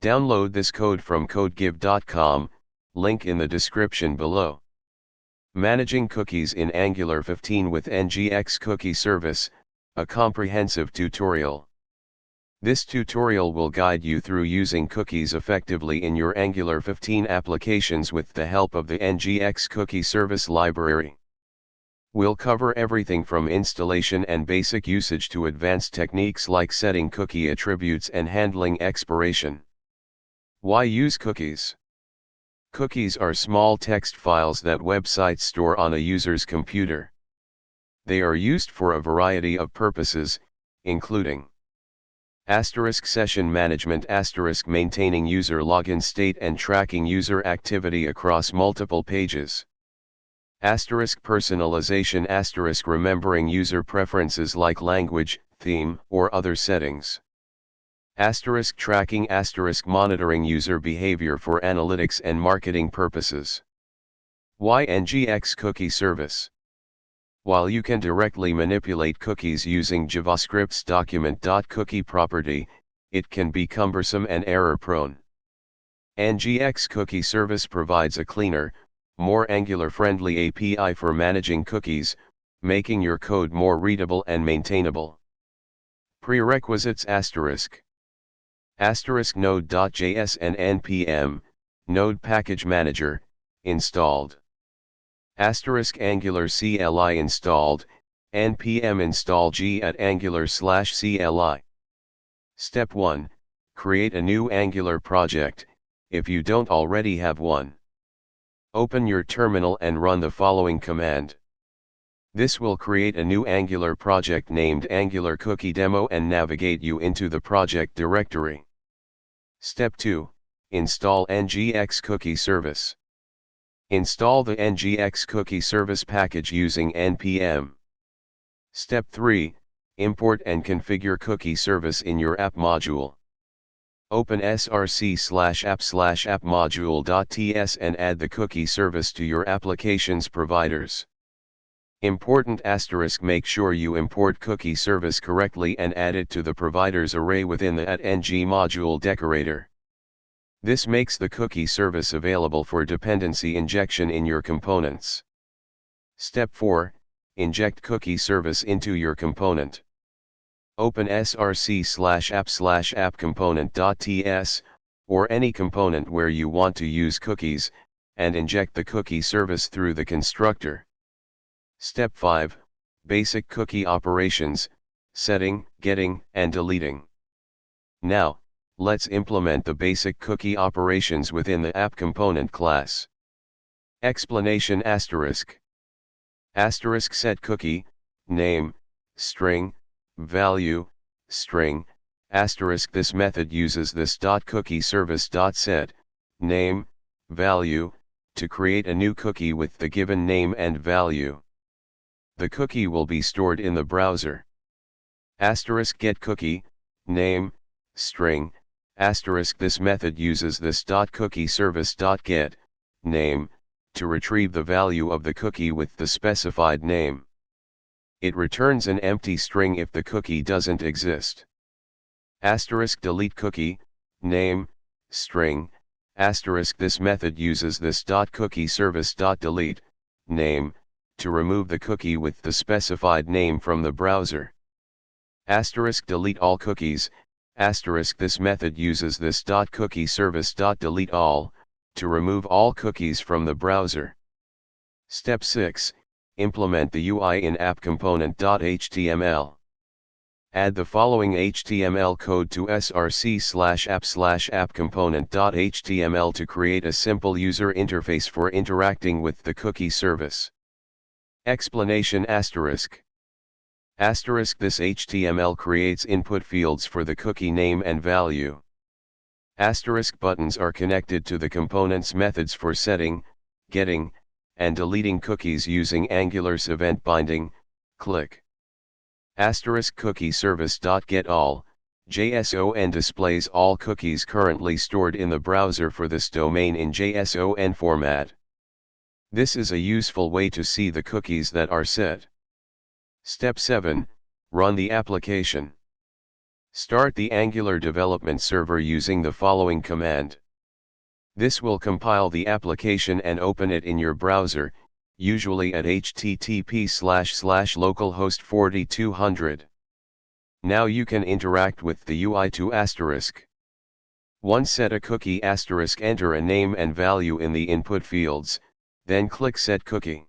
Download this code from codegive.com, link in the description below. Managing cookies in Angular 15 with ngx-cookie-service, a comprehensive tutorial. This tutorial will guide you through using cookies effectively in your Angular 15 applications with the help of the ngx-cookie-service library. We'll cover everything from installation and basic usage to advanced techniques like setting cookie attributes and handling expiration. Why use cookies? Cookies are small text files that websites store on a user's computer. They are used for a variety of purposes, including session management, maintaining user login state and tracking user activity across multiple pages. Personalization, remembering user preferences like language, theme, or other settings. Tracking, monitoring user behavior for analytics and marketing purposes. Why ngx cookie service? While you can directly manipulate cookies using JavaScript's document.cookie property, it can be cumbersome and error-prone. ngx-cookie-service provides a cleaner, more Angular-friendly API for managing cookies, making your code more readable and maintainable. Prerequisites Node.js and npm, Node Package Manager, installed. Angular CLI installed, npm install g at angular/CLI. Step 1, create a new Angular project, if you don't already have one. Open your terminal and run the following command. This will create a new Angular project named Angular Cookie Demo and navigate you into the project directory. Step 2, install ngx cookie service. Install the ngx cookie service package using npm. Step 3, import and configure cookie service in your app module. Open src/app/appmodule.ts and add the cookie service to your application's providers. Important *, make sure you import cookie service correctly and add it to the providers array within the @ng module decorator. This makes the cookie service available for dependency injection in your components. Step 4, inject cookie service into your component. Open src/app/appcomponent.ts, or any component where you want to use cookies, and inject the cookie service through the constructor. Step 5, basic cookie operations, setting, getting, and deleting. Now, let's implement the basic cookie operations within the app component class. Explanation ****. Set cookie, name, string, value, string, ***. This method uses this .cookie-service.set, name, value, to create a new cookie with the given name and value. The cookie will be stored in the browser. Get cookie, name, string, ***. This method uses this .cookie-service.get, name, to retrieve the value of the cookie with the specified name. It returns an empty string if the cookie doesn't exist. Delete cookie, name, string, ***. This method uses this .cookie-service.delete, name, to remove the cookie with the specified name from the browser. Delete all cookies, ***. This method uses this .cookie-service.delete all, to remove all cookies from the browser. Step 6, implement the UI in app-component.html. Add the following HTML code to src/app/appcomponent.html to create a simple user interface for interacting with the cookie service. Explanation ***. This HTML creates input fields for the cookie name and value. Buttons are connected to the component's methods for setting, getting, and deleting cookies using Angular's event binding, click. Cookie service.get all, JSON displays all cookies currently stored in the browser for this domain in JSON format. This is a useful way to see the cookies that are set. Step 7, run the application. Start the Angular development server using the following command. This will compile the application and open it in your browser, usually at http://localhost 4200. Now you can interact with the UI to *. 1. Set a cookie *. Enter a name and value in the input fields, then click Set Cookie.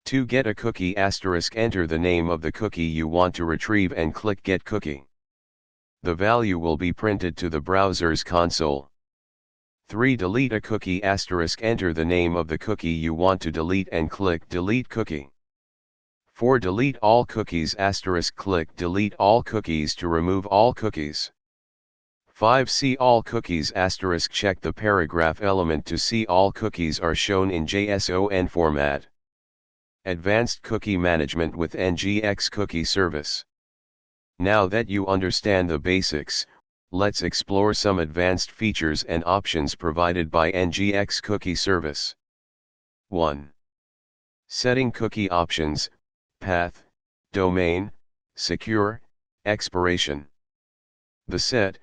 2. Get a cookie *. Enter the name of the cookie you want to retrieve and click Get Cookie. The value will be printed to the browser's console. 3. Delete a cookie *. Enter the name of the cookie you want to delete and click Delete Cookie. 4. Delete all cookies *. Click Delete all cookies to remove all cookies. 5. See all cookies *. Check the paragraph element to see all cookies are shown in JSON format. Advanced Cookie Management with ngx-cookie-service. Now that you understand the basics, let's explore some advanced features and options provided by ngx-cookie-service. 1. Setting cookie options, path, domain, secure, expiration. The set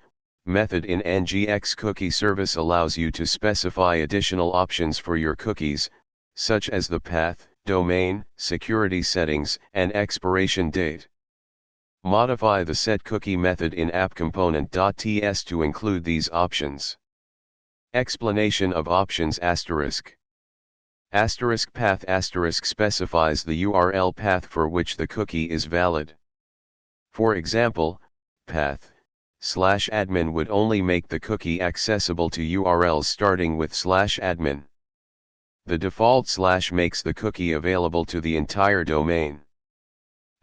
method in ngx-cookie-service allows you to specify additional options for your cookies, such as the path, domain, security settings, and expiration date. Modify the setCookie method in app-component.ts to include these options. Explanation of options ***. Path * specifies the URL path for which the cookie is valid. For example, path/admin would only make the cookie accessible to URLs starting with /admin. The default / makes the cookie available to the entire domain.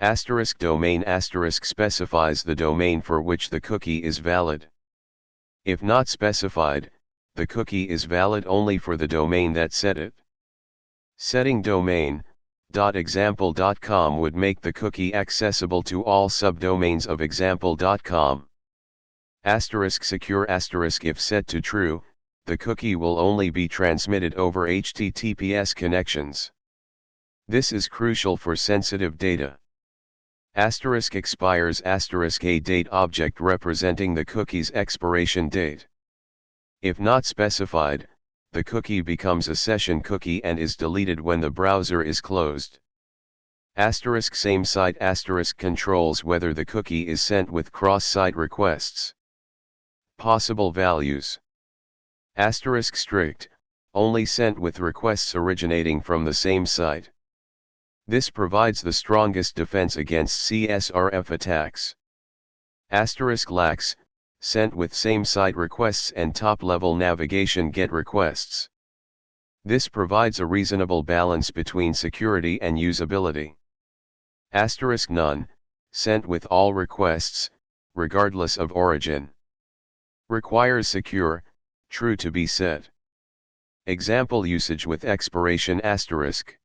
Domain specifies the domain for which the cookie is valid. If not specified, the cookie is valid only for the domain that set it. Setting domain.example.com would make the cookie accessible to all subdomains of example.com. Secure if set to true, the cookie will only be transmitted over HTTPS connections. This is crucial for sensitive data. Expires a date object representing the cookie's expiration date. If not specified, the cookie becomes a session cookie and is deleted when the browser is closed. Same site controls whether the cookie is sent with cross-site requests. Possible values. Strict, only sent with requests originating from the same site. This provides the strongest defense against CSRF attacks. Lax, sent with same site requests and top-level navigation GET requests. This provides a reasonable balance between security and usability. None, sent with all requests, regardless of origin. Requires secure, true to be set. Example usage with expiration ***.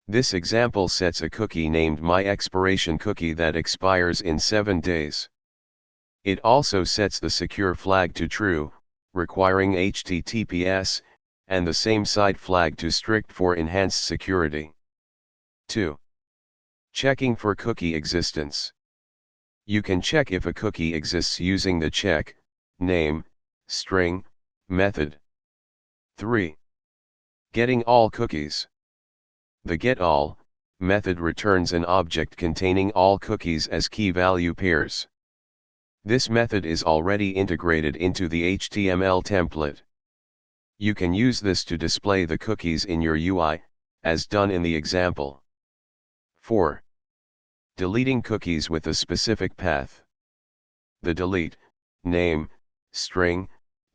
This example sets a cookie named myExpirationCookie that expires in 7 days. It also sets the secure flag to true, requiring HTTPS, and the same site flag to strict for enhanced security. 2. Checking for cookie existence. You can check if a cookie exists using the check, name, string, method. 3. Getting all cookies. The getAll method returns an object containing all cookies as key value pairs. This method is already integrated into the HTML template. You can use this to display the cookies in your UI, as done in the example. 4. Deleting cookies with a specific path. The delete, name, string,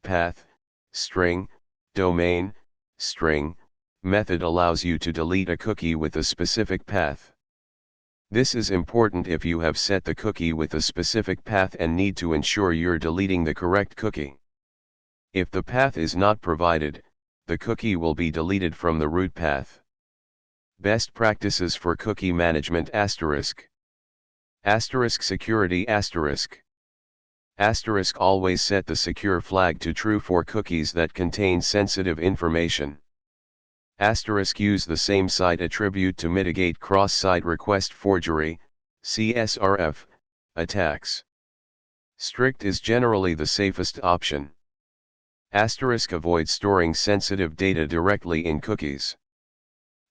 path, string, domain, string, method allows you to delete a cookie with a specific path. This is important if you have set the cookie with a specific path and need to ensure you're deleting the correct cookie. If the path is not provided, the cookie will be deleted from the root path. Best practices for cookie management security always set the secure flag to true for cookies that contain sensitive information. Use the same site attribute to mitigate cross-site request forgery, CSRF, attacks. Strict is generally the safest option. Asterisk avoid storing sensitive data directly in cookies.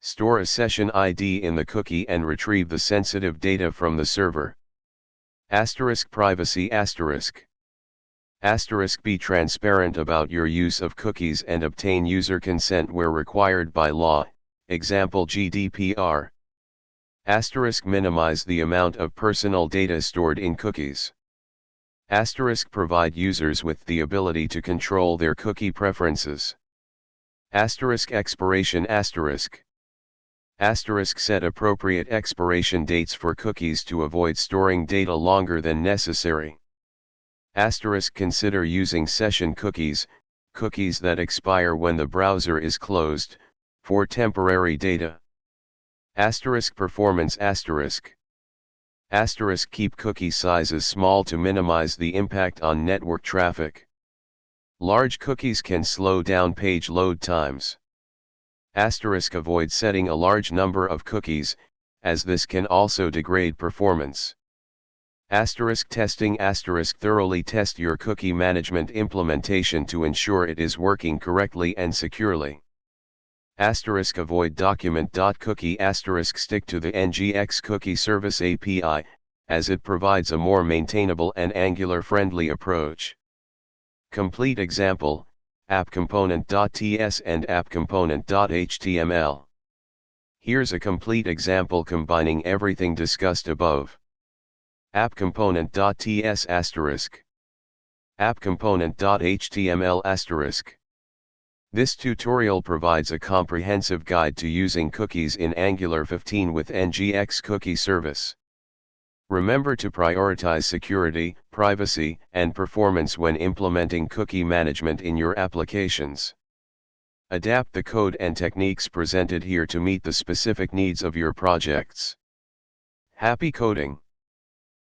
Store a session ID in the cookie and retrieve the sensitive data from the server. Asterisk privacy asterisk. Asterisk be transparent about your use of cookies and obtain user consent where required by law, example GDPR. Asterisk minimize the amount of personal data stored in cookies. Asterisk provide users with the ability to control their cookie preferences. Asterisk expiration asterisk. Asterisk set appropriate expiration dates for cookies to avoid storing data longer than necessary. Asterisk consider using session cookies, cookies that expire when the browser is closed, for temporary data. Asterisk performance asterisk. Asterisk keep cookie sizes small to minimize the impact on network traffic. Large cookies can slow down page load times. Asterisk avoid setting a large number of cookies, as this can also degrade performance. Asterisk testing asterisk thoroughly test your cookie management implementation to ensure it is working correctly and securely. Asterisk avoid document.cookie asterisk stick to the ngx-cookie-service API, as it provides a more maintainable and Angular-friendly approach. Complete example, app-component.ts and app-component.html. Here's a complete example combining everything discussed above. app-component.ts asterisk. app-component.html asterisk. This tutorial provides a comprehensive guide to using cookies in Angular 15 with ngx-cookie-service. Remember to prioritize security, privacy, and performance when implementing cookie management in your applications. Adapt the code and techniques presented here to meet the specific needs of your projects. Happy coding!